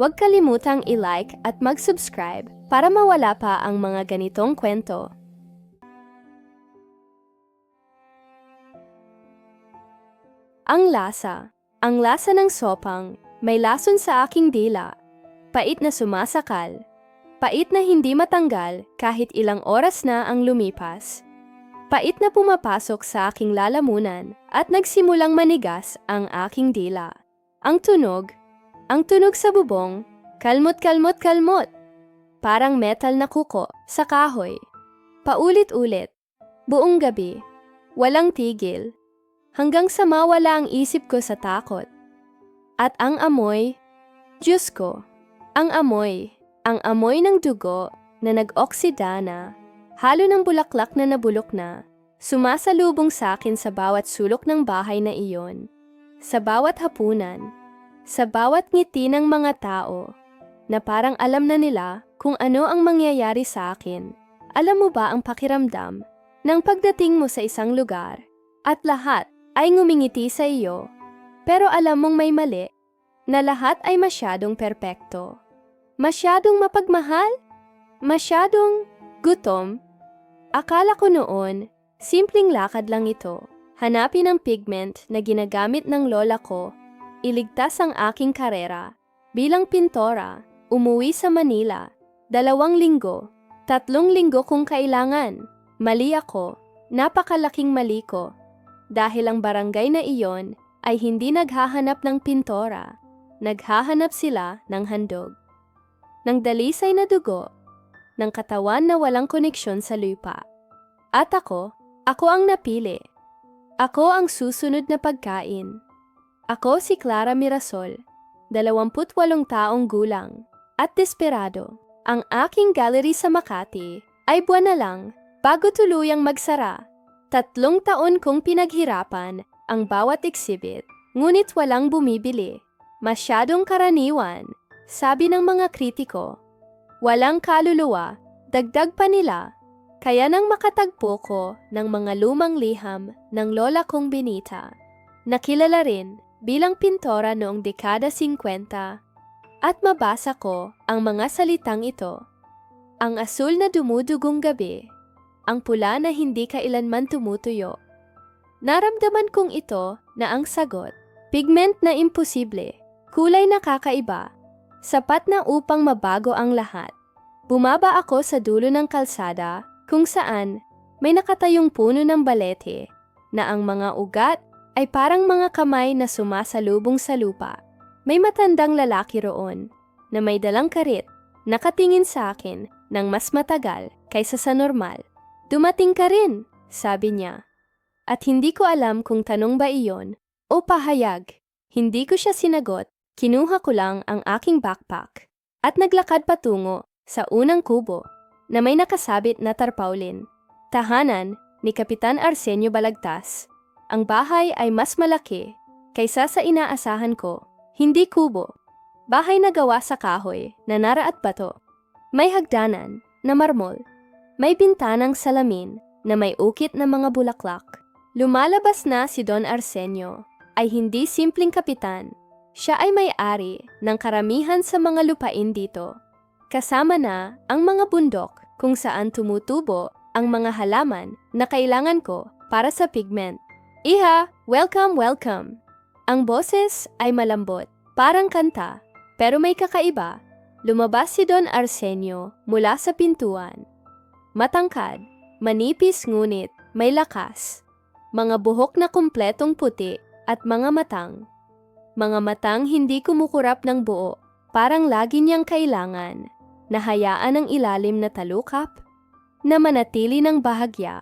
Huwag kalimutang i-like at mag-subscribe para mawala pa ang mga ganitong kwento. Ang lasa. Ang lasa ng sopang may lason sa aking dila. Pait na sumasakal. Pait na hindi matanggal kahit ilang oras na ang lumipas. Pait na pumapasok sa aking lalamunan at nagsimulang manigas ang aking dila. Ang tunog sa bubong, kalmot. Parang metal na kuko sa kahoy. Paulit-ulit, buong gabi, walang tigil, hanggang sa mawala ang isip ko sa takot. At ang amoy, Diyos ko, ang amoy ng dugo na nag-oksida na, halo ng bulaklak na nabulok na, sumasalubong sa akin sa bawat sulok ng bahay na iyon, sa bawat hapunan, sa bawat ngiti ng mga tao, na parang alam na nila kung ano ang mangyayari sa akin. Alam mo ba ang pakiramdam ng pagdating mo sa isang lugar at lahat ay ngumingiti sa iyo, pero alam mong may mali, na lahat ay masyadong perpekto, masyadong mapagmahal, masyadong gutom? Akala ko noon, simpleng lakad lang ito, hanapin ang pigment na ginagamit ng lola ko, iligtas ang aking karera. Bilang pintora, umuwi sa Manila, 2 linggo, 3 linggo kung kailangan. Mali ako, napakalaking mali ko. Dahil ang barangay na iyon ay hindi naghahanap ng pintora, naghahanap sila ng handog, ng dalisay na dugo, ng katawan na walang koneksyon sa lupa. At ako ang napili. Ako ang susunod na pagkain. Ako si Clara Mirasol, 28 taong gulang, at desperado. Ang aking gallery sa Makati ay buwan na lang bago tuluyang magsara. 3 taon kong pinaghirapan ang bawat exhibit, ngunit walang bumibili. Masyadong karaniwan, sabi ng mga kritiko. Walang kaluluwa, dagdag pa nila. Kaya nang makatagpo ko ng mga lumang liham ng lola kong Benita, nakilala rin bilang pintora noong dekada 50, at mabasa ko ang mga salitang ito. Ang asul na dumudugong gabi, ang pula na hindi kailanman tumutuyo. Naramdaman kong ito na ang sagot, pigment na imposible, kulay na kakaiba, sapat na upang mabago ang lahat. Bumaba ako sa dulo ng kalsada kung saan may nakatayong puno ng balete na ang mga ugat ay parang mga kamay na sumasalubong sa lupa. May matandang lalaki roon na may dalang karit, nakatingin sa akin ng mas matagal kaysa sa normal. Dumating ka rin, sabi niya. At hindi ko alam kung tanong ba iyon o pahayag. Hindi ko siya sinagot, kinuha ko lang ang aking backpack at naglakad patungo sa unang kubo na may nakasabit na tarpaulin. Tahanan ni Kapitan Arsenio Balagtas. Ang bahay ay mas malaki kaysa sa inaasahan ko. Hindi kubo. Bahay na gawa sa kahoy na nara at bato. May hagdanan na marmol. May bintanang salamin na may ukit na mga bulaklak. Lumalabas na si Don Arsenio ay hindi simpleng kapitan. Siya ay may-ari ng karamihan sa mga lupain dito. Kasama na ang mga bundok kung saan tumutubo ang mga halaman na kailangan ko para sa pigment. Iha, welcome. Ang boses ay malambot, parang kanta, pero may kakaiba. Lumabas si Don Arsenio mula sa pintuan. Matangkad, manipis ngunit may lakas. Mga buhok na kumpletong puti at mga matang hindi kumukurap ng buo, parang lagi niyang kailangan na hayaan ang ilalim na talukap, na manatili ng bahagya.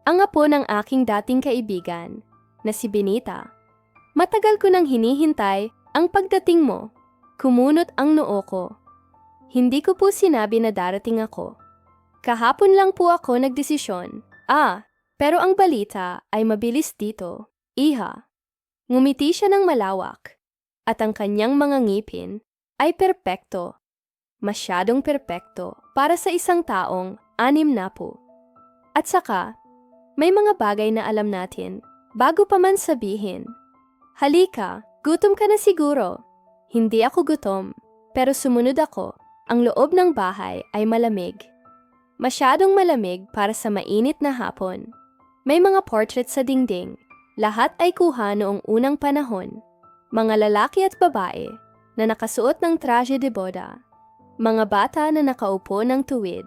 Ang apo ng aking dating kaibigan, na si Benita. Matagal ko nang hinihintay ang pagdating mo. Kumunot ang noo ko. Hindi ko po sinabi na darating ako. Kahapon lang po ako nagdesisyon. Pero ang balita ay mabilis dito. Iha. Ngumiti siya ng malawak. At ang kanyang mga ngipin ay perpekto. Masyadong perpekto para sa isang taong 60. At saka, may mga bagay na alam natin bago pa man sabihin. Halika, gutom ka na siguro. Hindi ako gutom, Pero sumunod ako. Ang loob ng bahay ay malamig. Masyadong malamig para sa mainit na hapon. May mga portrait sa dingding. Lahat ay kuha noong unang panahon. Mga lalaki at babae na nakasuot ng traje de boda. Mga bata na nakaupo ng tuwid.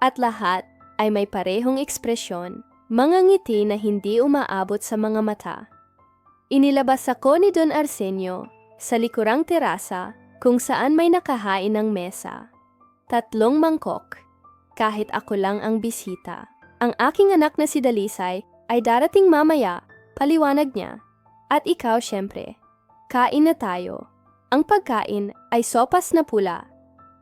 At lahat ay may parehong ekspresyon, mga ngiti na hindi umaabot sa mga mata. Inilabas ako ni Don Arsenio sa likurang terasa kung saan may nakahain ng mesa. 3 mangkok, kahit ako lang ang bisita. Ang aking anak na si Dalisay ay darating mamaya, paliwanag niya. At ikaw syempre. Kain na tayo. Ang pagkain ay sopas na pula.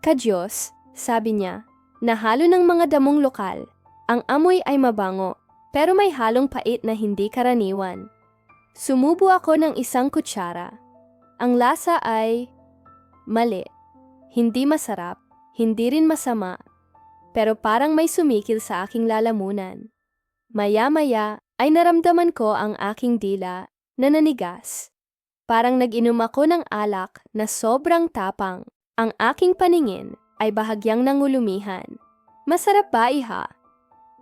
Kadyos, sabi niya, nahalo ng mga damong lokal. Ang amoy ay mabango, pero may halong pait na hindi karaniwan. Sumubo ako ng isang kutsara. Ang lasa ay mali. Hindi masarap, hindi rin masama, pero parang may sumikil sa aking lalamunan. Maya-maya ay naramdaman ko ang aking dila na nanigas. Parang nag-inom ako ng alak na sobrang tapang. Ang aking paningin ay bahagyang nangulumihan. Masarap ba, iha?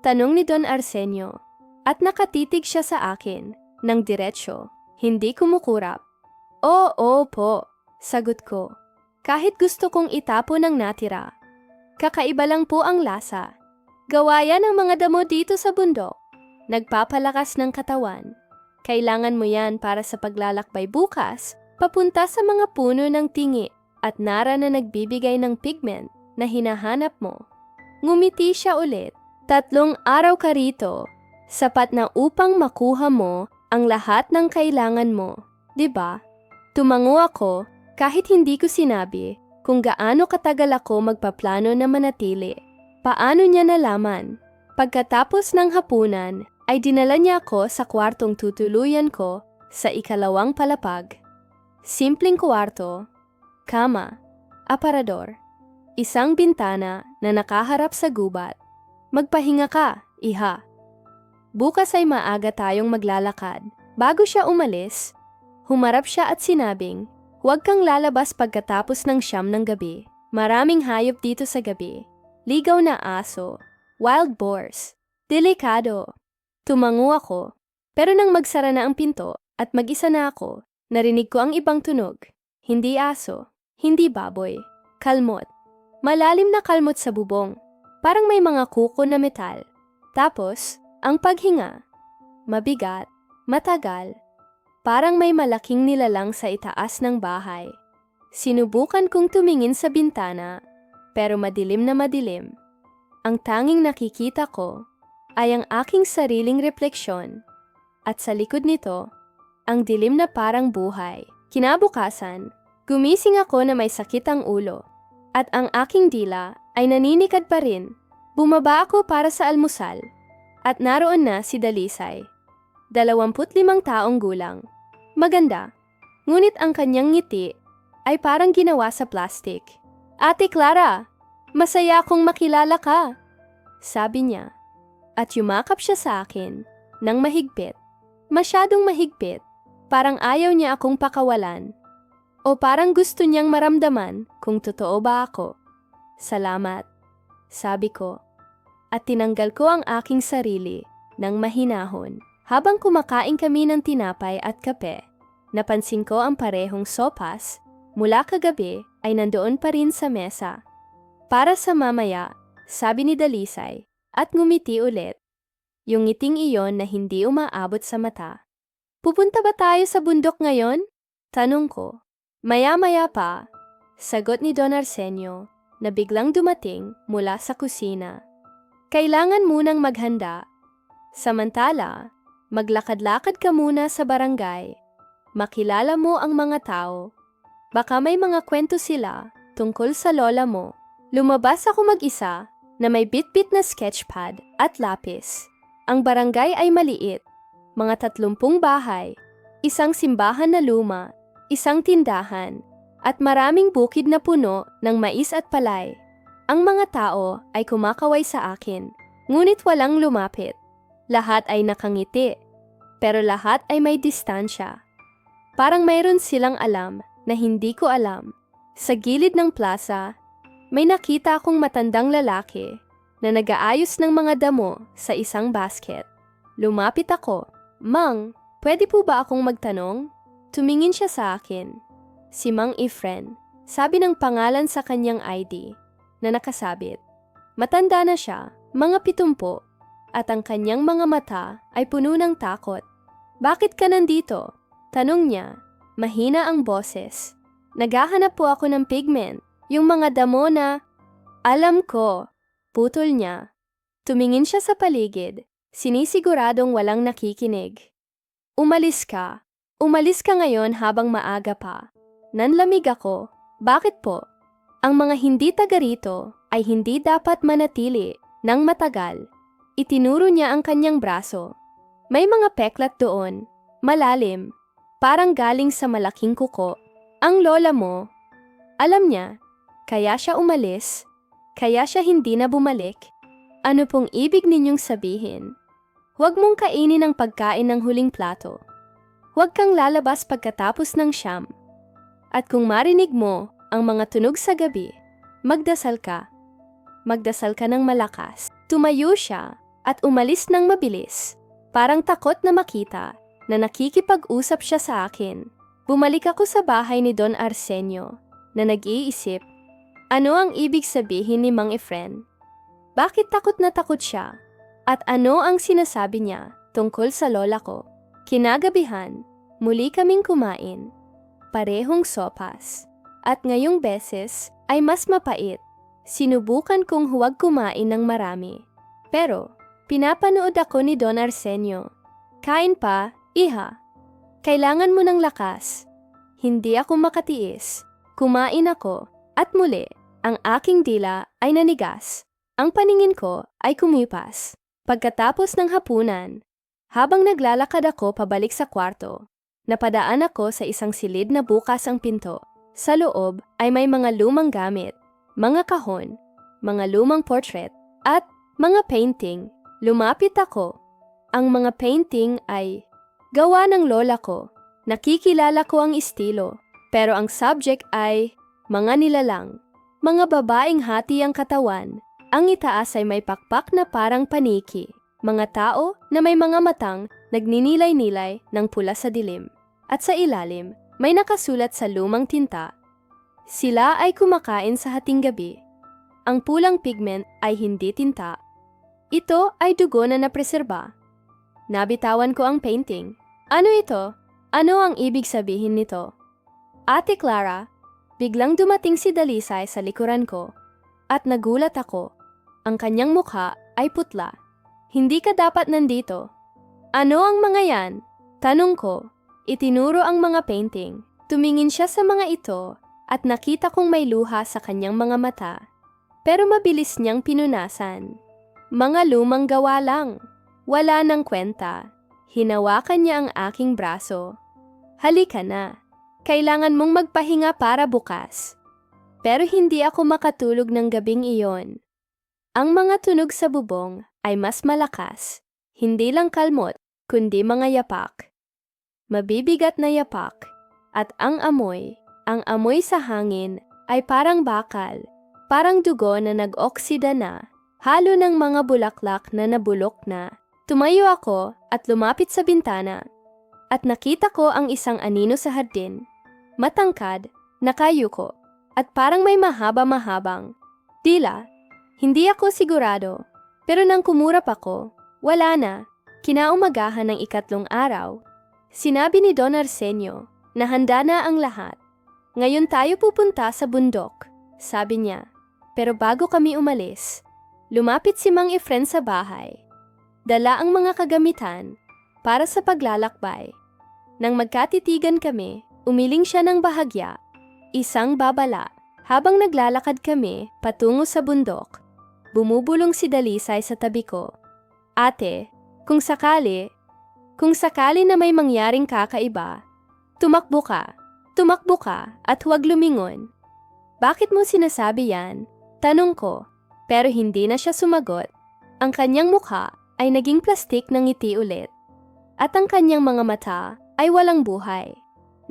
Tanong ni Don Arsenio. At nakatitig siya sa akin ng diretsyo, hindi kumukurap. Oo po, sagot ko. Kahit gusto kong itapon ang natira. Kakaiba lang po ang lasa. Gawa yan ng mga damo dito sa bundok. Nagpapalakas ng katawan. Kailangan mo yan para sa paglalakbay bukas, papunta sa mga puno ng tingi at nara na nagbibigay ng pigment na hinahanap mo. Ngumiti siya ulit. 3 araw ka rito. Sapat na upang makuha mo ang lahat ng kailangan mo. 'Di ba? Tumango ako kahit hindi ko sinabi kung gaano katagal ako magpaplano na manatili. Paano niya nalaman? Pagkatapos ng hapunan, ay dinala niya ako sa kwartong tutuluyan ko sa 2 palapag. Simpleng kwarto, kama, aparador, isang bintana na nakaharap sa gubat. Magpahinga ka, iha. Bukas ay maaga tayong maglalakad. Bago siya umalis, humarap siya at sinabing, huwag kang lalabas pagkatapos ng 9 ng gabi. Maraming hayop dito sa gabi. Ligaw na aso, wild boars, delikado. Tumango ako, pero nang magsara na ang pinto at mag-isa na ako, narinig ko ang ibang tunog. Hindi aso, hindi baboy, kalmot. Malalim na kalmot sa bubong, parang may mga kuko na metal. Tapos, ang paghinga, mabigat, matagal, parang may malaking nilalang sa itaas ng bahay. Sinubukan kong tumingin sa bintana, pero madilim na madilim. Ang tanging nakikita ko ay ang aking sariling refleksyon, at sa likod nito, ang dilim na parang buhay. Kinabukasan, gumising ako na may sakit ang ulo, at ang aking dila ay naninikad pa rin. Bumaba ako para sa almusal, at naroon na si Dalisay. 25 taong gulang. Maganda, ngunit ang kanyang ngiti ay parang ginawa sa plastic. Ate Clara, masaya akong makilala ka, sabi niya. At yumakap siya sa akin ng mahigpit. Masyadong mahigpit, parang ayaw niya akong pakawalan. O parang gusto niyang maramdaman kung totoo ba ako. Salamat, sabi ko. At tinanggal ko ang aking sarili ng mahinahon. Habang kumakain kami ng tinapay at kape, napansin ko ang parehong sopas mula kagabi ay nandoon pa rin sa mesa. Para sa mamaya, sabi ni Dalisay, at ngumiti ulit. Yung ngiting iyon na hindi umaabot sa mata. Pupunta ba tayo sa bundok ngayon? Tanong ko. Maya-maya pa, sagot ni Don Arsenio na biglang dumating mula sa kusina. Kailangan munang maghanda. Samantala, maglakad-lakad ka muna sa barangay. Makilala mo ang mga tao. Baka may mga kwento sila tungkol sa lola mo. Lumabas ako mag-isa na may bit-bit na sketchpad at lapis. Ang barangay ay maliit. Mga 30 bahay, isang simbahan na luma, isang tindahan, at maraming bukid na puno ng mais at palay. Ang mga tao ay kumakaway sa akin, ngunit walang lumapit. Lahat ay nakangiti, pero lahat ay may distansya. Parang mayroon silang alam na hindi ko alam. Sa gilid ng plaza, may nakita akong matandang lalaki na nag-aayos ng mga damo sa isang basket. Lumapit ako. Mang, pwede po ba akong magtanong? Tumingin siya sa akin. Si Mang Efren, sabi ng pangalan sa kanyang ID na nakasabit. Matanda na siya, mga 70, at ang kanyang mga mata ay puno ng takot. Bakit ka nandito? Tanong niya. Mahina ang boses. Naghahanap po ako ng pigment, yung mga damo na... Alam ko, putol niya. Tumingin siya sa paligid, sinisiguradong walang nakikinig. Umalis ka. Umalis ka ngayon habang maaga pa. Nanlamig ako. Bakit po? Ang mga hindi taga rito ay hindi dapat manatili ng matagal. Itinuro niya ang kanyang braso. May mga peklat doon, malalim, parang galing sa malaking kuko. Ang lola mo, alam niya, kaya siya umalis, kaya siya hindi na bumalik. Ano pong ibig ninyong sabihin? Huwag mong kainin ang pagkain ng huling plato. Huwag kang lalabas pagkatapos ng siyam. At kung marinig mo ang mga tunog sa gabi, magdasal ka. Magdasal ka ng malakas. Tumayo siya at umalis ng mabilis. Parang takot na makita na nakikipag-usap siya sa akin. Bumalik ako sa bahay ni Don Arsenio na nag-iisip, ano ang ibig sabihin ni Mang Efren? Bakit takot na takot siya? At ano ang sinasabi niya tungkol sa lola ko? Kinagabihan, muli kaming kumain. Parehong sopas. At ngayong beses ay mas mapait. Sinubukan kong huwag kumain ng marami. Pero, pinapanood ako ni Don Arsenio. Kain pa, iha. Kailangan mo ng lakas. Hindi ako makatiis. Kumain ako, at muli, ang aking dila ay nanigas. Ang paningin ko ay kumipas. Pagkatapos ng hapunan, habang naglalakad ako pabalik sa kwarto, napadaan ako sa isang silid na bukas ang pinto. Sa loob ay may mga lumang gamit, mga kahon, mga lumang portrait, at mga painting. Lumapit ako. Ang mga painting ay gawa ng lola ko. Nakikilala ko ang estilo, pero ang subject ay mga nilalang. Mga babaeng hati ang katawan. Ang itaas ay may pakpak na parang paniki. Mga tao na may mga matang nagninilay-nilay ng pula sa dilim. At sa ilalim, may nakasulat sa lumang tinta. Sila ay kumakain sa hating gabi. Ang pulang pigment ay hindi tinta. Ito ay dugo na napreserba. Nabitawan ko ang painting. Ano ito? Ano ang ibig sabihin nito? Ate Clara, biglang dumating si Dalisay sa likuran ko at nagulat ako. Ang kanyang mukha ay putla. Hindi ka dapat nandito. Ano ang mga yan? Tanong ko. Itinuro ang mga painting. Tumingin siya sa mga ito at nakita kong may luha sa kanyang mga mata. Pero mabilis niyang pinunasan. Mga lumang gawa lang. Wala nang kwenta. Hinawakan niya ang aking braso. Halika na. Kailangan mong magpahinga para bukas. Pero hindi ako makatulog ng gabing iyon. Ang mga tunog sa bubong ay mas malakas. Hindi lang kalmot, kundi mga yapak. Mabibigat na yapak. At ang amoy sa hangin ay parang bakal. Parang dugo na nag-oksida na. Halo ng mga bulaklak na nabulok na. Tumayo ako at lumapit sa bintana. At nakita ko ang isang anino sa hardin. Matangkad, nakayuko, at parang may mahaba-mahabang dila. Hindi ako sigurado, pero nang kumurap ako, wala na. Kinaumagahan ng ikatlong araw, sinabi ni Don Arsenio na handa na ang lahat. Ngayon tayo pupunta sa bundok, sabi niya. Pero bago kami umalis, lumapit si Mang Efren sa bahay. Dala ang mga kagamitan para sa paglalakbay. Nang magkatitigan kami, umiling siya ng bahagya, isang babala. Habang naglalakad kami patungo sa bundok, bumubulong si Dalisay sa tabi ko. Ate, kung sakali na may mangyaring kakaiba, tumakbo ka at huwag lumingon. Bakit mo sinasabi yan? Tanong ko, pero hindi na siya sumagot. Ang kanyang mukha ay naging plastik ng ngiti ulit. At ang kanyang mga mata ay walang buhay.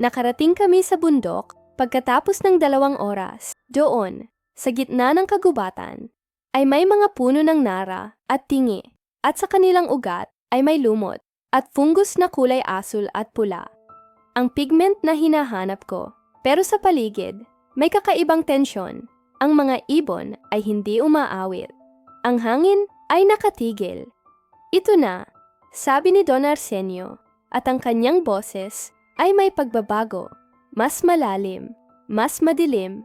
Nakarating kami sa bundok Pagkatapos ng 2 oras, doon, sa gitna ng kagubatan, ay may mga puno ng nara at tingi, at sa kanilang ugat ay may lumot at fungus na kulay asul at pula. Ang pigment na hinahanap ko, pero sa paligid, may kakaibang tensyon. Ang mga ibon ay hindi umaawit. Ang hangin ay nakatigil. Ito na, sabi ni Don Arsenio, at ang kanyang boses ay may pagbabago. Mas malalim, mas madilim.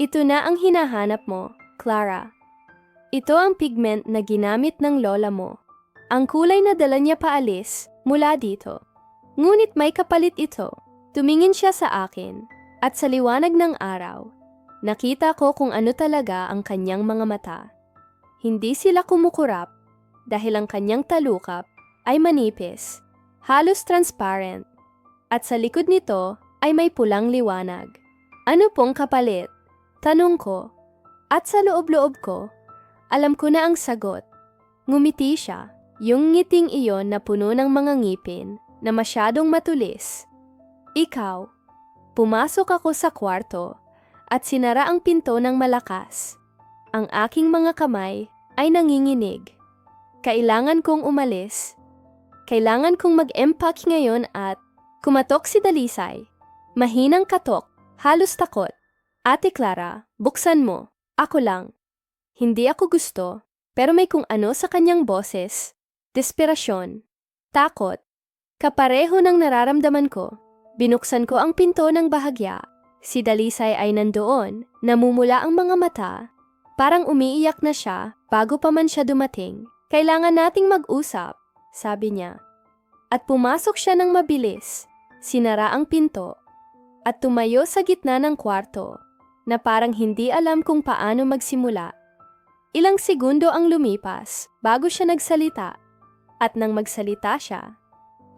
Ito na ang hinahanap mo, Clara. Ito ang pigment na ginamit ng lola mo. Ang kulay na dala niya paalis mula dito. Ngunit may kapalit ito. Tumingin siya sa akin, at sa liwanag ng araw, nakita ko kung ano talaga ang kanyang mga mata. Hindi sila kumukurap dahil ang kanyang talukap ay manipis, halos transparent, at sa likod nito ay may pulang liwanag. Ano pong kapalit? Tanong ko. At sa loob-loob ko, alam ko na ang sagot. Ngumiti siya, yung ngiting iyon na puno ng mga ngipin na masyadong matulis. Ikaw. Pumasok ako sa kwarto at sinara ang pinto ng malakas. Ang aking mga kamay ay nanginginig. Kailangan kong umalis. Kailangan kong mag-empack ngayon at kumatok si Dalisay. Mahinang katok, halos takot. Ate Clara, buksan mo. Ako lang. Hindi ako gusto, pero may kung ano sa kanyang boses. Desperasyon. Takot. Kapareho ng nararamdaman ko. Binuksan ko ang pinto ng bahagya. Si Dalisay ay nandoon, namumula ang mga mata. Parang umiiyak na siya bago pa man siya dumating. Kailangan nating mag-usap, sabi niya. At pumasok siya ng mabilis. Sinara ang pinto. At tumayo sa gitna ng kwarto, na parang hindi alam kung paano magsimula. Ilang segundo ang lumipas bago siya nagsalita. At nang magsalita siya,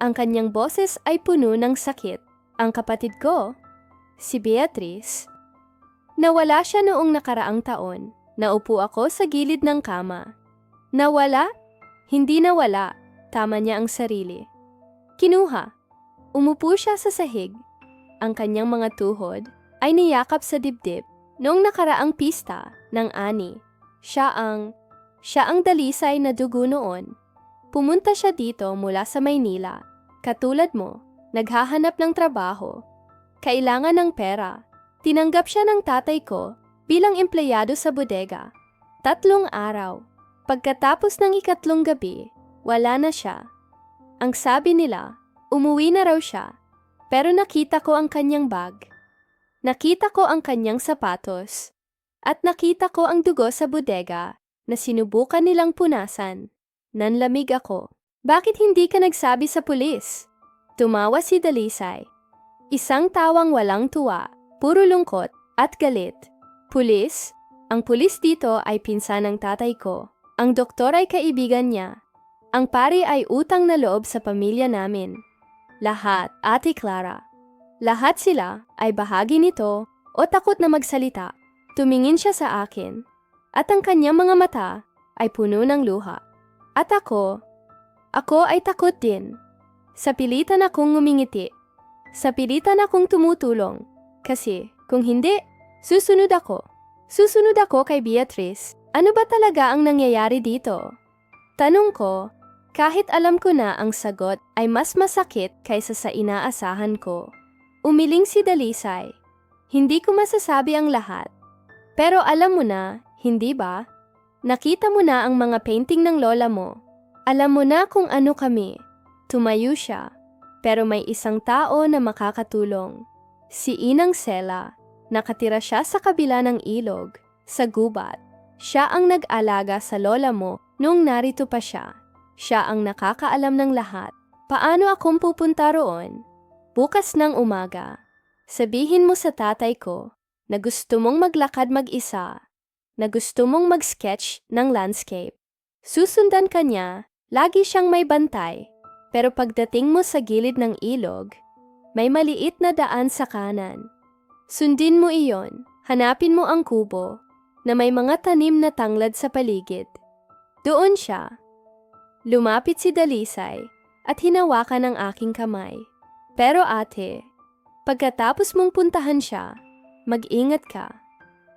ang kanyang boses ay puno ng sakit. Ang kapatid ko, si Beatrice, nawala siya noong nakaraang taon. Naupo ako sa gilid ng kama. Nawala? Hindi nawala. Tama niya ang sarili. Kinuha. Umupo siya sa sahig. Ang kanyang mga tuhod ay niyakap sa dibdib. Noong nakaraang pista ng ani, siya ang Dalisay na dugo noon. Pumunta siya dito mula sa Maynila. Katulad mo, naghahanap ng trabaho. Kailangan ng pera. Tinanggap siya ng tatay ko bilang empleyado sa bodega. 3 araw. Pagkatapos ng 3 gabi, wala na siya. Ang sabi nila, umuwi na raw siya. Pero nakita ko ang kanyang bag. Nakita ko ang kanyang sapatos. At nakita ko ang dugo sa bodega na sinubukan nilang punasan. Nanlamig ako. Bakit hindi ka nagsabi sa pulis? Tumawa si Dalisay. Isang tawang walang tuwa, puro lungkot at galit. Pulis? Ang pulis dito ay pinsan ng tatay ko. Ang doktor ay kaibigan niya. Ang pari ay utang na loob sa pamilya namin. Lahat, Ate Clara. Lahat sila ay bahagi nito o takot na magsalita. Tumingin siya sa akin at ang kanyang mga mata ay puno ng luha. At ako ay takot din. Sa pilitan akong ngumingiti. Sa pilitan akong tumutulong. Kasi kung hindi, susunod ako. Susunod ako kay Beatrice. Ano ba talaga ang nangyayari dito? Tanong ko, kahit alam ko na ang sagot ay mas masakit kaysa sa inaasahan ko. Umiling si Dalisay. Hindi ko masasabi ang lahat. Pero alam mo na, hindi ba? Nakita mo na ang mga painting ng lola mo. Alam mo na kung ano kami. Tumayo siya. Pero may isang tao na makakatulong. Si Inang Sela. Nakatira siya sa kabila ng ilog, sa gubat. Siya ang nag-alaga sa lola mo nung narito pa siya. Siya ang nakakaalam ng lahat. Paano akong pupunta roon? Bukas ng umaga. Sabihin mo sa tatay ko na gusto mong maglakad mag-isa, na gusto mong mag-sketch ng landscape. Susundan ka niya, lagi siyang may bantay. Pero pagdating mo sa gilid ng ilog, may maliit na daan sa kanan. Sundin mo iyon, hanapin mo ang kubo na may mga tanim na tanglad sa paligid. Doon siya. Lumapit si Dalisay at hinawakan ang aking kamay. Pero ate, pagkatapos mong puntahan siya, mag-ingat ka.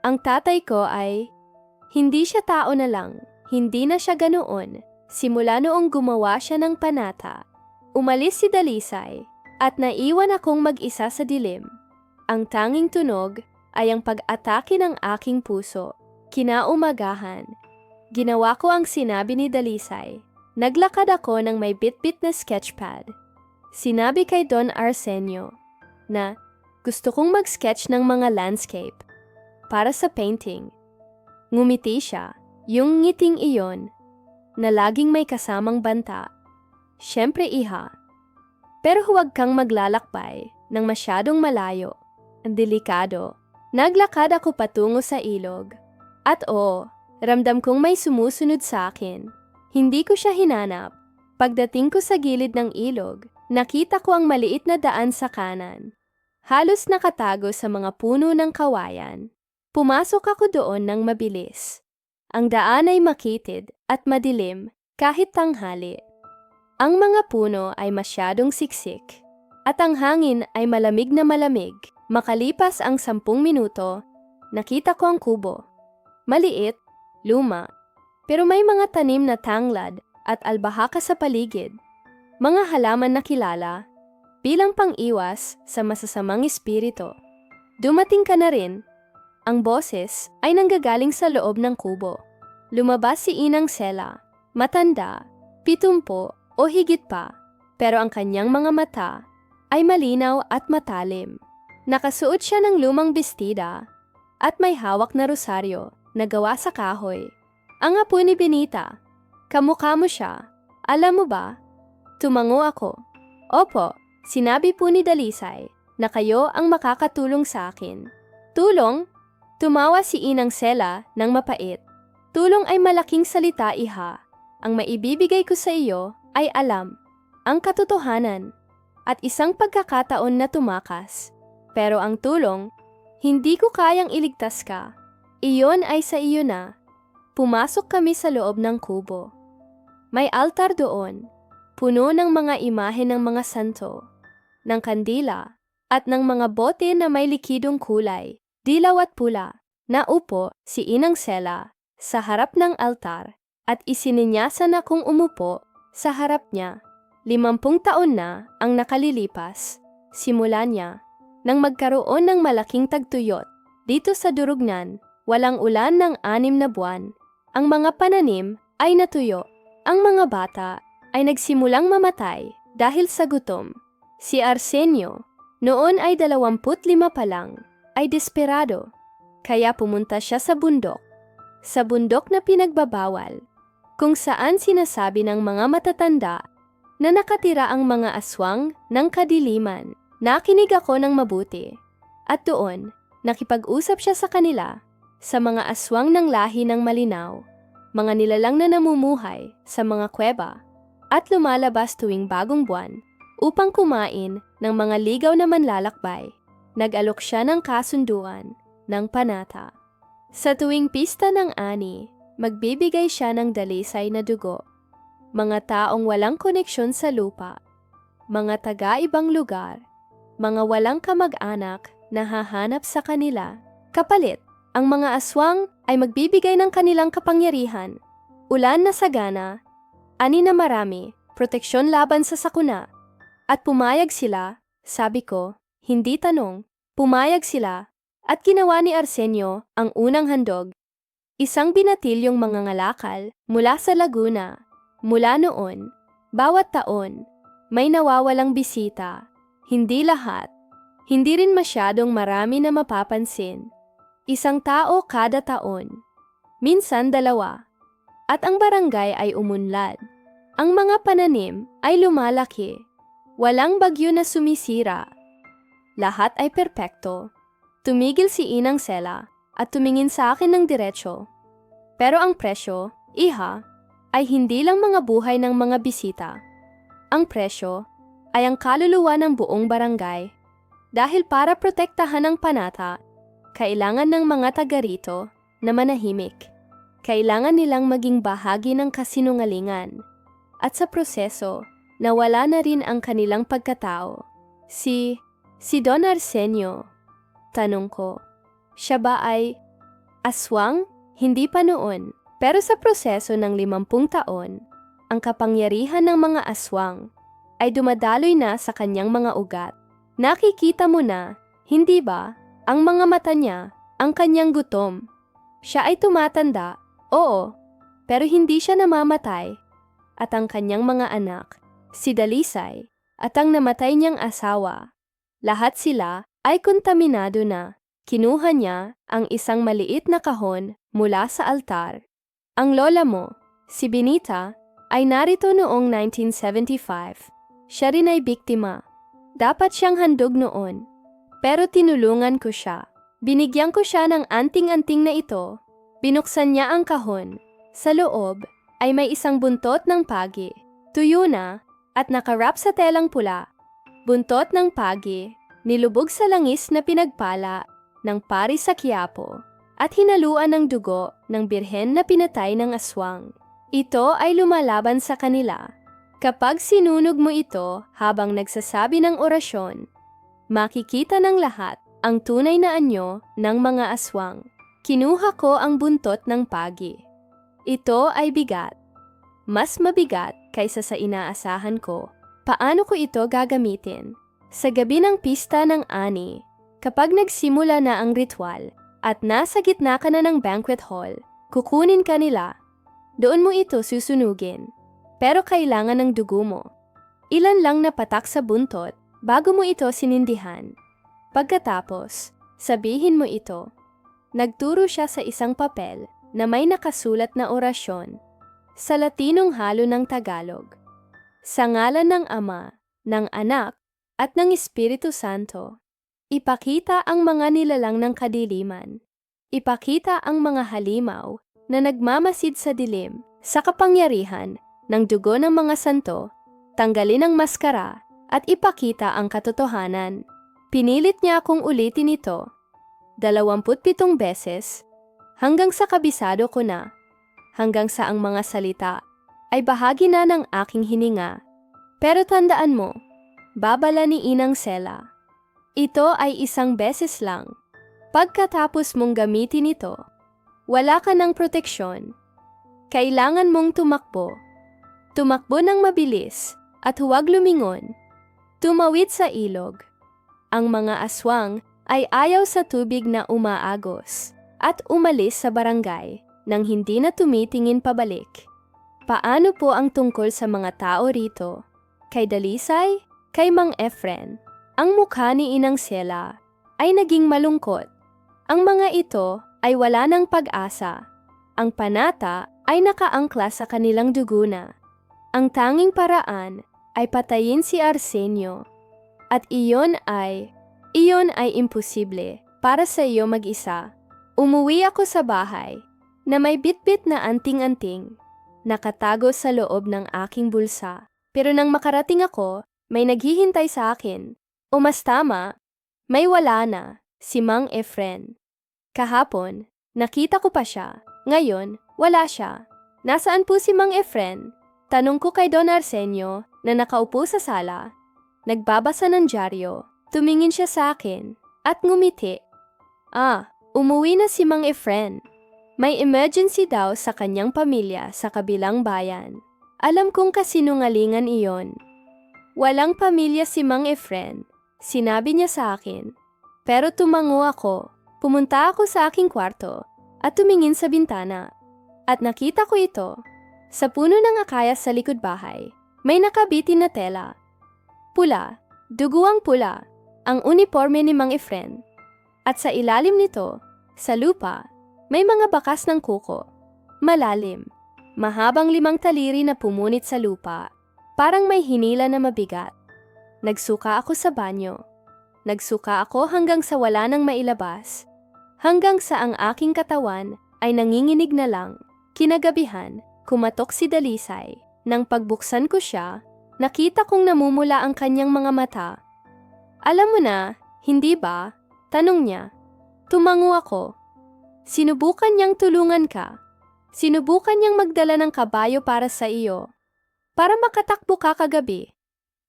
Ang tatay ko ay, hindi siya tao na lang, hindi na siya ganoon. Simula noong gumawa siya ng panata. Umalis si Dalisay, at naiwan akong mag-isa sa dilim. Ang tanging tunog ay ang pag-atake ng aking puso. Kinaumagahan, ginawa ko ang sinabi ni Dalisay. Naglakad ako ng may bit-bit na sketchpad. Sinabi kay Don Arsenio na gusto kong mag-sketch ng mga landscape para sa painting. Ngumiti siya, yung ngiting iyon na laging may kasamang banta. Siyempre, iha. Pero huwag kang maglalakbay ng masyadong malayo. Ang delikado. Naglakad ako patungo sa ilog. At ramdam kong may sumusunod sa akin. Hindi ko siya hinanap. Pagdating ko sa gilid ng ilog, nakita ko ang maliit na daan sa kanan. Halos nakatago sa mga puno ng kawayan. Pumasok ako doon ng mabilis. Ang daan ay makitid at madilim kahit tanghali. Ang mga puno ay masyadong siksik. At ang hangin ay malamig na malamig. Makalipas ang 10 minuto, nakita ko ang kubo. Maliit, luma, pero may mga tanim na tanglad at albahaka sa paligid. Mga halaman na kilala bilang pang-iwas sa masasamang espiritu. Dumating ka na rin. Ang boses ay nanggagaling sa loob ng kubo. Lumabas si Inang Sela, matanda, 70 o higit pa, pero ang kanyang mga mata ay malinaw at matalim. Nakasuot siya ng lumang bestida at may hawak na rosaryo na gawa sa kahoy. Ang apo ni Benita, kamukha mo siya. Alam mo ba? Tumango ako. Opo, sinabi po ni Dalisay na kayo ang makakatulong sa akin. Tulong? Tumawa si Inang Sela ng mapait. Tulong ay malaking salita, iha. Ang maibibigay ko sa iyo ay alam, ang katotohanan, at isang pagkakataon na tumakas. Pero ang tulong, hindi ko kayang iligtas ka. Iyon ay sa iyo na. Pumasok kami sa loob ng kubo. May altar doon, puno ng mga imahe ng mga santo, ng kandila, at ng mga bote na may likidong kulay, dilaw at pula. Naupo si Inang Sela sa harap ng altar at isininyasan akong umupo sa harap niya. 50 taon na ang nakalilipas. Simula niya nang magkaroon ng malaking tagtuyot dito sa Durugnan, walang ulan ng 6 na buwan. Ang mga pananim ay natuyo. Ang mga bata ay nagsimulang mamatay dahil sa gutom. Si Arsenio, noon ay 25 pa lang, ay desperado. Kaya pumunta siya sa bundok na pinagbabawal, kung saan sinasabi ng mga matatanda na nakatira ang mga aswang ng kadiliman. Nakinig ako ng mabuti, at doon, nakipag-usap siya sa kanila, sa mga aswang ng lahi ng malinaw, mga nilalang na namumuhay sa mga kuweba, at lumalabas tuwing bagong buwan, upang kumain ng mga ligaw na manlalakbay. Nag-alok siya ng kasunduan ng panata. Sa tuwing pista ng ani, magbibigay siya ng dalisay na dugo. Mga taong walang koneksyon sa lupa, mga taga-ibang lugar, mga walang kamag-anak na hahanap sa kanila. Kapalit, ang mga aswang ay magbibigay ng kanilang kapangyarihan, ulan na sagana, ani na marami, proteksyon laban sa sakuna. At pumayag sila, sabi ko, hindi tanong, pumayag sila, at ginawa ni Arsenio ang unang handog. Isang binatilyong mga ngalakal mula sa Laguna. Mula noon, bawat taon, may nawawalang bisita. Hindi lahat. Hindi rin masyadong marami na mapapansin. Isang tao kada taon. Minsan 2. At ang barangay ay umunlad. Ang mga pananim ay lumalaki. Walang bagyo na sumisira. Lahat ay perpekto. Tumigil si Inang Sela at tumingin sa akin ng diretso. Pero ang presyo, iha, ay hindi lang mga buhay ng mga bisita. Ang presyo ay ang kaluluwa ng buong barangay. Dahil para protektahan ang panata, kailangan ng mga taga rito na manahimik. Kailangan nilang maging bahagi ng kasinungalingan. At sa proseso, nawala na rin ang kanilang pagkatao. Si Don Arsenio, tanong ko, Siya ba ay aswang? Hindi pa noon. Pero sa proseso ng 50 taon, ang kapangyarihan ng mga aswang ay dumadaloy na sa kanyang mga ugat. Nakikita mo na, hindi ba, ang mga mata niya, ang kanyang gutom. Siya ay tumatanda, oo, pero hindi siya namamatay. At ang kanyang mga anak, si Dalisay, at ang namatay niyang asawa, lahat sila ay kontaminado na. Kinuha niya ang isang maliit na kahon mula sa altar. Ang lola mo, si Benita, ay narito noong 1975. Siya rin ay biktima. Dapat siyang handog noon. Pero tinulungan ko siya. Binigyan ko siya ng anting-anting na ito. Binuksan niya ang kahon. Sa loob ay may isang buntot ng pagi. Tuyo na at nakarap sa telang pula. Buntot ng pagi, nilubog sa langis na pinagpala ng pari sa Quiapo at hinaluan ng dugo ng birhen na pinatay ng aswang. Ito ay lumalaban sa kanila. Kapag sinunog mo ito habang nagsasabi ng orasyon, makikita ng lahat ang tunay na anyo ng mga aswang. Kinuha ko ang buntot ng pagi. Ito ay bigat. Mas mabigat kaysa sa inaasahan ko. Paano ko ito gagamitin? Sa gabi ng pista ng ani, kapag nagsimula na ang ritual at nasa gitna ka na ng banquet hall, kukunin ka nila. Doon mo ito susunugin. Pero kailangan ng dugo mo. Ilan lang na patak sa buntot bago mo ito sinindihan. Pagkatapos, sabihin mo ito. Nagturo siya sa isang papel na may nakasulat na orasyon sa Latinong halo ng Tagalog. Sa ngalan ng Ama, ng Anak, at ng Espiritu Santo. Ipakita ang mga nilalang ng kadiliman. Ipakita ang mga halimaw na nagmamasid sa dilim, sa kapangyarihan ng dugo ng mga santo, tanggalin ang maskara at ipakita ang katotohanan. Pinilit niya akong ulitin ito 27 beses hanggang sa kabisado ko na, hanggang sa ang mga salita ay bahagi na ng aking hininga. Pero tandaan mo, babala ni Inang Sela. Ito ay 1 beses lang. Pagkatapos mong gamitin ito, wala ka ng proteksyon. Kailangan mong tumakbo. Tumakbo ng mabilis at huwag lumingon. Tumawid sa ilog. Ang mga aswang ay ayaw sa tubig na umaagos at umalis sa barangay nang hindi na tumitingin pabalik. Paano po ang tungkol sa mga tao rito? Kay Dalisay? Kay Mang Efren? Ang mukha ni Inang Sela ay naging malungkot. Ang mga ito ay wala ng pag-asa. Ang panata ay nakaangkla sa kanilang dugo na. Ang tanging paraan ay patayin si Arsenio. At iyon ay imposible para sa iyo mag-isa. Umuwi ako sa bahay na may bitbit na anting-anting, nakatago sa loob ng aking bulsa. Pero nang makarating ako, may naghihintay sa akin. O mas tama, may wala na, si Mang Efren. Kahapon, nakita ko pa siya. Ngayon, wala siya. Nasaan po si Mang Efren? Tanong ko kay Don Arsenio na nakaupo sa sala. Nagbabasa ng dyaryo. Tumingin siya sa akin at ngumiti. Umuwi na si Mang Efren. May emergency daw sa kanyang pamilya sa kabilang bayan. Alam kong kasinungalingan iyon. Walang pamilya si Mang Efren, sinabi niya sa akin. Pero tumango ako. Pumunta ako sa aking kwarto at tumingin sa bintana. At nakita ko ito. Sa puno ng akayas sa likod bahay, may nakabitin na tela. Pula, duguang pula, ang uniforme ni Mang Efren. At sa ilalim nito, sa lupa, may mga bakas ng kuko. Malalim, mahabang 5 taliri na pumunit sa lupa, parang may hinila na mabigat. Nagsuka ako sa banyo. Nagsuka ako hanggang sa wala nang mailabas. Hanggang sa ang aking katawan ay nanginginig na lang. Kinagabihan, kumatok si Dalisay. Nang pagbuksan ko siya, nakita kong namumula ang kanyang mga mata. Alam mo na, hindi ba? Tanong niya. Tumango ako. Sinubukan niyang tulungan ka. Sinubukan niyang magdala ng kabayo para sa iyo. Para makatakbo ka kagabi.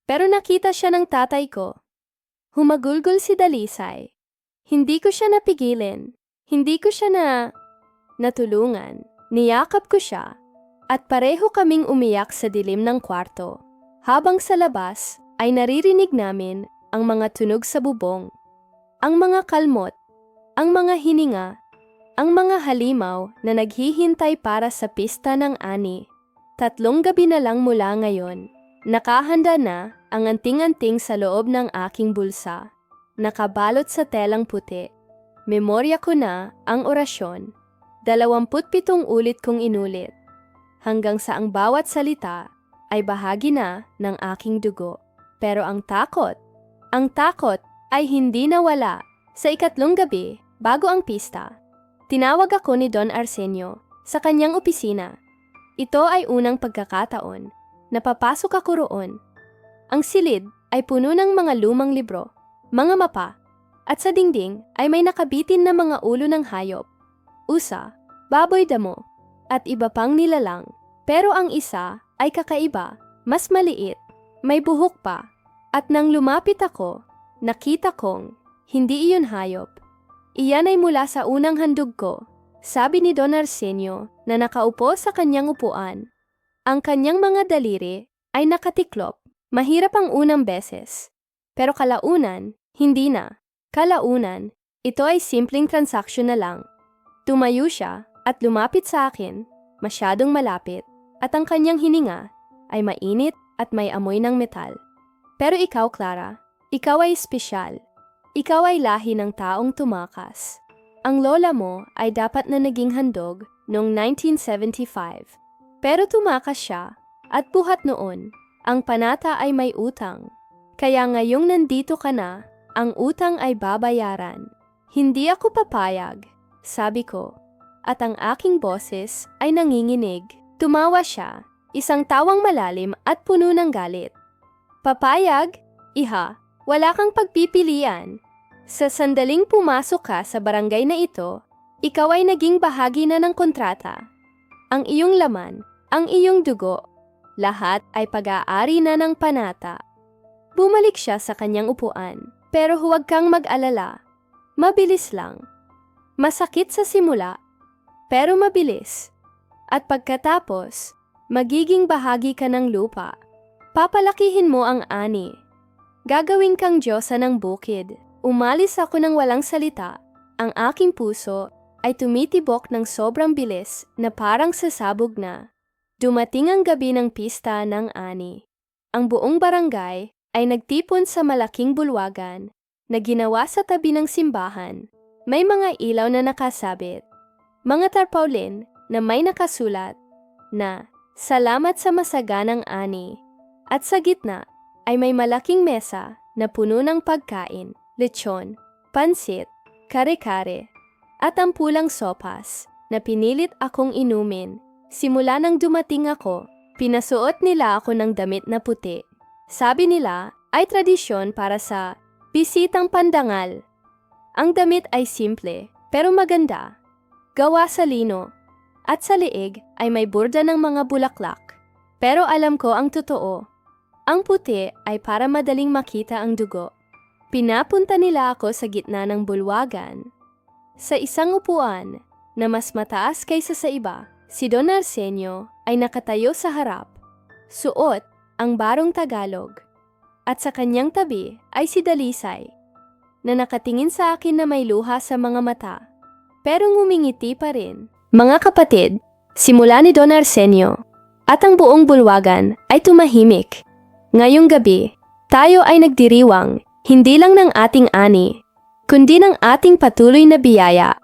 Pero nakita siya ng tatay ko. Humagulgol si Dalisay. Hindi ko siya napigilin. Hindi ko siya natulungan. Niyakap ko siya at pareho kaming umiyak sa dilim ng kwarto. Habang sa labas ay naririnig namin ang mga tunog sa bubong, ang mga kalmot, ang mga hininga, ang mga halimaw na naghihintay para sa pista ng ani. 3 gabi na lang mula ngayon. Nakahanda na ang anting-anting sa loob ng aking bulsa. Nakabalot sa telang puti. Memorya ko na ang orasyon. 27 ulit kong inulit. Hanggang sa ang bawat salita ay bahagi na ng aking dugo. Pero ang takot ay hindi nawala. Sa 3 gabi, bago ang pista, tinawag ako ni Don Arsenio sa kanyang opisina. Ito ay unang pagkakataon na papasok ako roon. Ang silid ay puno ng mga lumang libro, mga mapa, at sa dingding ay may nakabitin na mga ulo ng hayop, usa, baboy damo, at iba pang nilalang. Pero ang isa ay kakaiba, mas maliit, may buhok pa. At nang lumapit ako, nakita kong hindi iyon hayop. Iyan ay mula sa unang handog ko, sabi ni Don Arsenio na nakaupo sa kanyang upuan. Ang kanyang mga daliri ay nakatiklop. Mahirap ang unang beses. Pero kalaunan, hindi na. Kalaunan, ito ay simpleng transaksyon na lang. Tumayo siya at lumapit sa akin, masyadong malapit, at ang kanyang hininga ay mainit at may amoy ng metal. Pero ikaw, Clara, ikaw ay espesyal. Ikaw ay lahi ng taong tumakas. Ang lola mo ay dapat na naging handog noong 1975. Pero tumakas siya at buhat noon, ang panata ay may utang. Kaya ngayong nandito ka na, ang utang ay babayaran. Hindi ako papayag, sabi ko. At ang aking boses ay nanginginig. Tumawa siya, isang tawang malalim at puno ng galit. Papayag? Iha, wala kang pagpipilian. Sa sandaling pumasok ka sa barangay na ito, ikaw ay naging bahagi na ng kontrata. Ang iyong laman, ang iyong dugo, lahat ay pag-aari na ng panata. Bumalik siya sa kanyang upuan, pero huwag kang mag-alala. Mabilis lang. Masakit sa simula, pero mabilis. At pagkatapos, magiging bahagi ka ng lupa. Papalakihin mo ang ani. Gagawin kang diyosa ng bukid. Umalis ako ng walang salita. Ang aking puso ay tumitibok ng sobrang bilis na parang sasabog na. Dumating ang gabi ng pista ng ani. Ang buong barangay ay nagtipon sa malaking bulwagan na ginawa sa tabi ng simbahan. May mga ilaw na nakasabit. Mga tarpaulin na may nakasulat na salamat sa masaganang ani. At sa gitna ay may malaking mesa na puno ng pagkain, lechon, pansit, kare-kare, at ang pulang sopas na pinilit akong inumin. Simula nang dumating ako, pinasuot nila ako ng damit na puti. Sabi nila ay tradisyon para sa bisitang pandangal. Ang damit ay simple pero maganda. Gawa sa lino, at sa liig ay may burda ng mga bulaklak. Pero alam ko ang totoo. Ang puti ay para madaling makita ang dugo. Pinapunta nila ako sa gitna ng bulwagan. Sa isang upuan na mas mataas kaysa sa iba, si Don Arsenio ay nakatayo sa harap. Suot ang barong Tagalog. At sa kanyang tabi ay si Dalisay, na nakatingin sa akin na may luha sa mga mata. Pero ngumingiti pa rin. Mga kapatid, simula ni Don Arsenio, at ang buong bulwagan ay tumahimik. Ngayong gabi, tayo ay nagdiriwang, hindi lang ng ating ani, kundi ng ating patuloy na biyaya.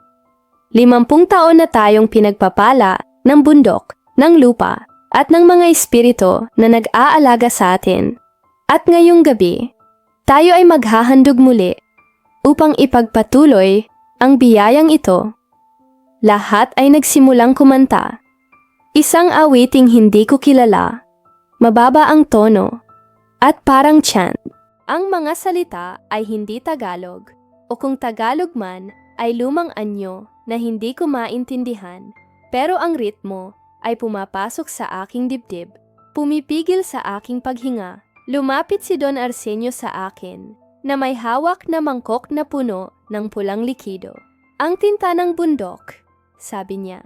50 taon na tayong pinagpapala ng bundok, ng lupa, at ng mga espiritu na nag-aalaga sa atin. At ngayong gabi, tayo ay maghahandog muli upang ipagpatuloy ang biyayang ito. Lahat ay nagsimulang kumanta. Isang awiting hindi ko kilala, mababa ang tono, at parang chant. Ang mga salita ay hindi Tagalog, o kung Tagalog man ay lumang anyo na hindi ko maintindihan. Pero ang ritmo ay pumapasok sa aking dibdib, pumipigil sa aking paghinga. Lumapit si Don Arsenio sa akin, na may hawak na mangkok na puno ng pulang likido. Ang tinta ng bundok, sabi niya.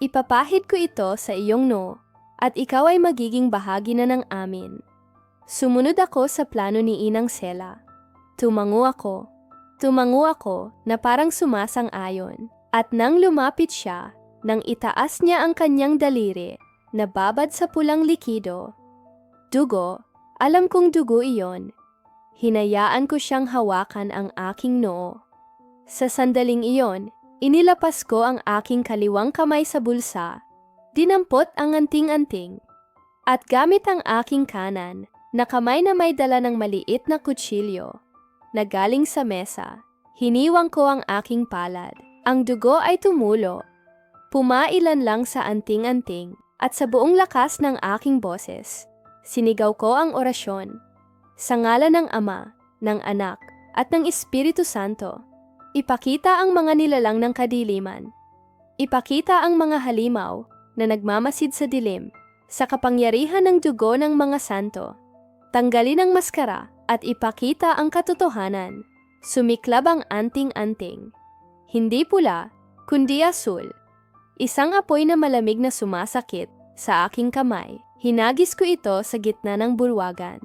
Ipapahid ko ito sa iyong noo, at ikaw ay magiging bahagi na ng amin. Sumunod ako sa plano ni Inang Sela. Tumango ako na parang sumasang-ayon, at nang lumapit siya, nang itaas niya ang kanyang daliri, nababad sa pulang likido. Dugo, alam kong dugo iyon. Hinayaan ko siyang hawakan ang aking noo. Sa sandaling iyon, inilapas ko ang aking kaliwang kamay sa bulsa, dinampot ang anting-anting, at gamit ang aking kanan, na kamay na may dala ng maliit na kutsilyo, na galing sa mesa, hiniwang ko ang aking palad. Ang dugo ay tumulo. Pumailan lang sa anting-anting, at sa buong lakas ng aking boses, sinigaw ko ang orasyon. Sa ngalan ng Ama, ng Anak, at ng Espiritu Santo, ipakita ang mga nilalang ng kadiliman. Ipakita ang mga halimaw na nagmamasid sa dilim, sa kapangyarihan ng dugo ng mga santo. Tanggalin ang maskara at ipakita ang katotohanan. Sumiklab ang anting-anting. Hindi pula, kundi asul. Isang apoy na malamig na sumasakit sa aking kamay. Hinagis ko ito sa gitna ng bulwagan.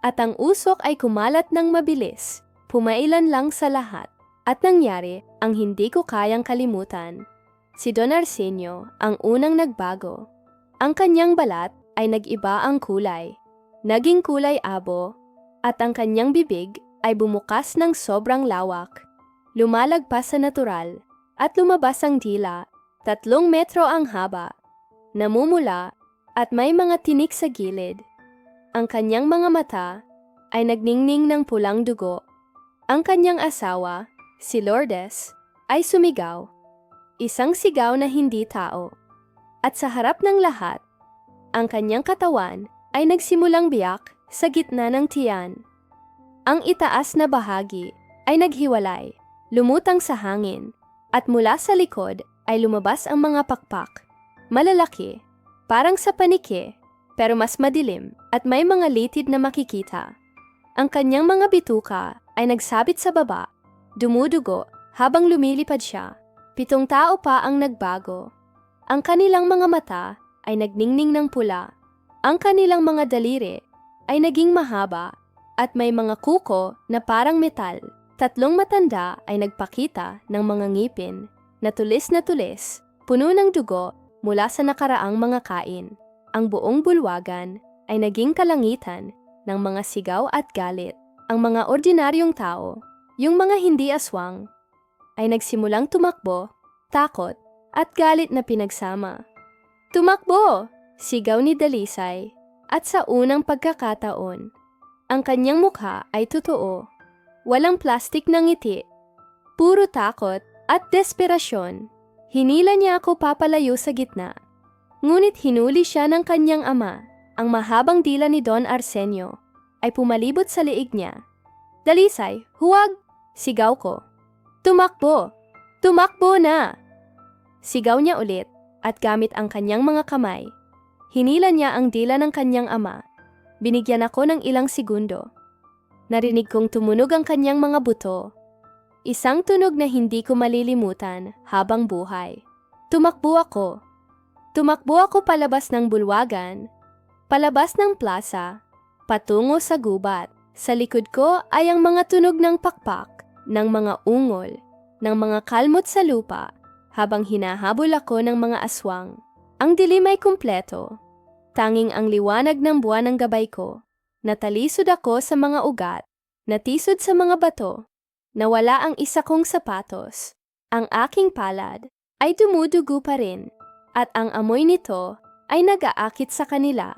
At ang usok ay kumalat ng mabilis, pumailan lang sa lahat. At nangyari ang hindi ko kayang kalimutan. Si Don Arsenio ang unang nagbago. Ang kanyang balat ay nag-iba ang kulay. Naging kulay abo, at ang kanyang bibig ay bumukas ng sobrang lawak. Lumalagpas sa natural, at lumabas ang dila, 3 metro ang haba. Namumula, at may mga tinik sa gilid. Ang kanyang mga mata ay nagningning ng pulang dugo. Ang kanyang asawa, si Lourdes, ay sumigaw. Isang sigaw na hindi tao. At sa harap ng lahat, ang kanyang katawan ay nagsimulang biyak sa gitna ng tiyan. Ang itaas na bahagi ay naghiwalay, lumutang sa hangin, at mula sa likod ay lumabas ang mga pakpak. Malalaki, parang sa paniki, pero mas madilim at may mga litid na makikita. Ang kanyang mga bituka ay nagsabit sa baba, dumudugo habang lumilipad siya. 7 tao pa ang nagbago. Ang kanilang mga mata ay nagningning ng pula. Ang kanilang mga daliri ay naging mahaba at may mga kuko na parang metal. 3 matanda ay nagpakita ng mga ngipin na tulis, puno ng dugo mula sa nakaraang mga kain. Ang buong bulwagan ay naging kalangitan ng mga sigaw at galit. Ang mga ordinaryong tao, yung mga hindi aswang, ay nagsimulang tumakbo, takot, at galit na pinagsama. Tumakbo! Sigaw ni Dalisay, at sa unang pagkakataon, ang kanyang mukha ay totoo. Walang plastik na ngiti. Puro takot at desperasyon. Hinila niya ako papalayo sa gitna. Ngunit hinuli siya ng kanyang ama. Ang mahabang dila ni Don Arsenio ay pumalibot sa liig niya. Dalisay, huwag! Sigaw ko. Tumakbo! Tumakbo na! Sigaw niya ulit at gamit ang kanyang mga kamay. Hinila niya ang dila ng kanyang ama. Binigyan ako ng ilang segundo. Narinig kong tumunog ang kanyang mga buto. Isang tunog na hindi ko malilimutan habang buhay. Tumakbo ako. Tumakbo ako palabas ng bulwagan, palabas ng plaza, patungo sa gubat. Sa likod ko ay ang mga tunog ng pakpak, ng mga ungol, ng mga kalmot sa lupa, habang hinahabol ako ng mga aswang. Ang dilim ay kumpleto. Tanging ang liwanag ng buwan ang gabay ko. Natalisod ako sa mga ugat, natisod sa mga bato. Nawala ang isa kong sapatos. Ang aking palad ay dumudugo pa rin, at ang amoy nito ay nag-aakit sa kanila.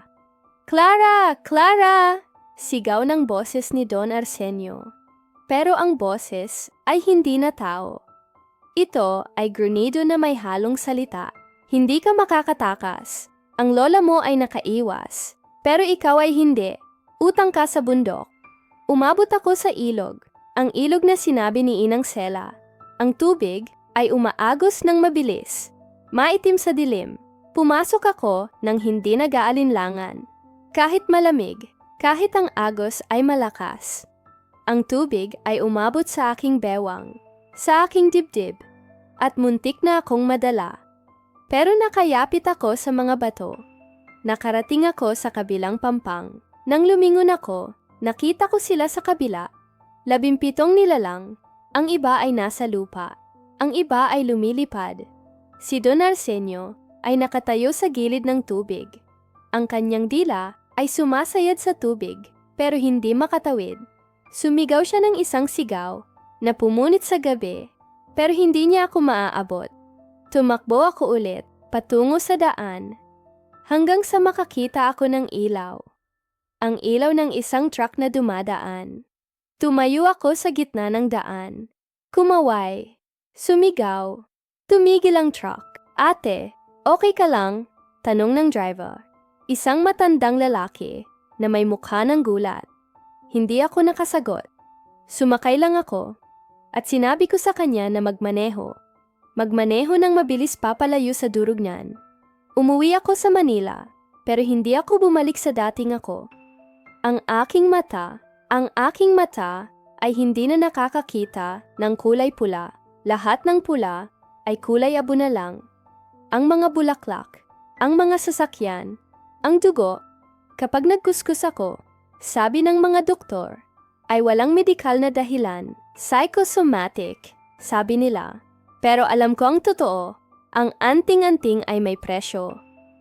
Clara! Clara! Sigaw ng boses ni Don Arsenio. Pero ang boses ay hindi na tao. Ito ay grunyido na may halong salita. Hindi ka makakatakas. Ang lola mo ay nakaiwas. Pero ikaw ay hindi. Utang ka sa bundok. Umabot ako sa ilog. Ang ilog na sinabi ni Inang Sela. Ang tubig ay umaagos ng mabilis. Maitim sa dilim. Pumasok ako nang hindi nag-aalinlangan. Kahit malamig, kahit ang agos ay malakas. Ang tubig ay umabot sa aking bewang. sa aking dibdib, at muntik na akong madala. Pero nakayapit ako sa mga bato. Nakarating ako sa kabilang pampang. Nang lumingon ako, nakita ko sila sa kabila. 17 nilalang. Ang iba ay nasa lupa. Ang iba ay lumilipad. Si Don Arsenio ay nakatayo sa gilid ng tubig. Ang kanyang dila ay sumasayad sa tubig, pero hindi makatawid. Sumigaw siya ng isang sigaw na pumunit sa gabi, pero hindi niya ako maaabot. Tumakbo ako ulit, patungo sa daan, hanggang sa makakita ako ng ilaw. Ang ilaw ng isang truck na dumadaan. Tumayo ako sa gitna ng daan. Kumaway. Sumigaw. Tumigil ang truck. Ate, okay ka lang? Tanong ng driver. Isang matandang lalaki na may mukha ng gulat. Hindi ako nakasagot. Sumakay lang ako at sinabi ko sa kanya na magmaneho. Magmaneho ng mabilis papalayo sa durog niyan. Umuwi ako sa Manila, pero hindi ako bumalik sa dating ako. Ang aking mata ay hindi na nakakakita ng kulay pula. Lahat ng pula ay kulay abo na lang. Ang mga bulaklak, ang mga sasakyan, ang dugo. Kapag nagkuskus ako, sabi ng mga doktor, ay walang medikal na dahilan. Psychosomatic, sabi nila. Pero alam ko ang totoo, ang anting-anting ay may presyo.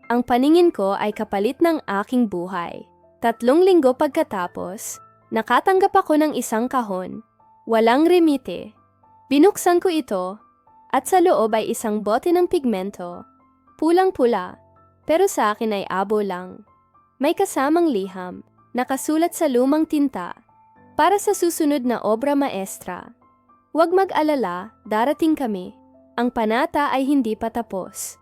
Ang paningin ko ay kapalit ng aking buhay. 3 linggo pagkatapos, nakatanggap ako ng isang kahon. Walang remite. Binuksan ko ito, at sa loob ay isang bote ng pigmento. Pulang-pula, pero sa akin ay abo lang. May kasamang liham, nakasulat sa lumang tinta, para sa susunod na obra maestra. Huwag mag-alala, darating kami. Ang panata ay hindi pa tapos.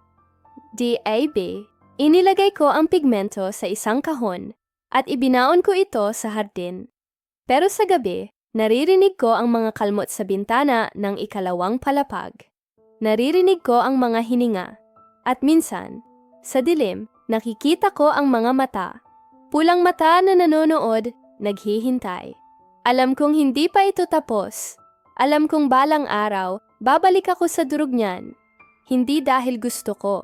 D.A.B. Inilagay ko ang pigmento sa isang kahon at ibinaon ko ito sa hardin. Pero sa gabi, naririnig ko ang mga kalmot sa bintana ng ikalawang palapag. Naririnig ko ang mga hininga. At minsan, sa dilim, nakikita ko ang mga mata. Pulang mata na nanonood, naghihintay. Alam kong hindi pa ito tapos. Alam kong balang araw, babalik ako sa durog niyan. Hindi dahil gusto ko,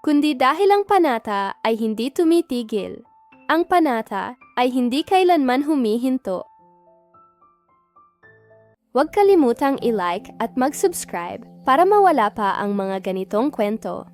kundi dahil ang panata ay hindi tumitigil. Ang panata ay hindi kailanman humihinto. Huwag kalimutang i-like at mag-subscribe para mawala pa ang mga ganitong kwento.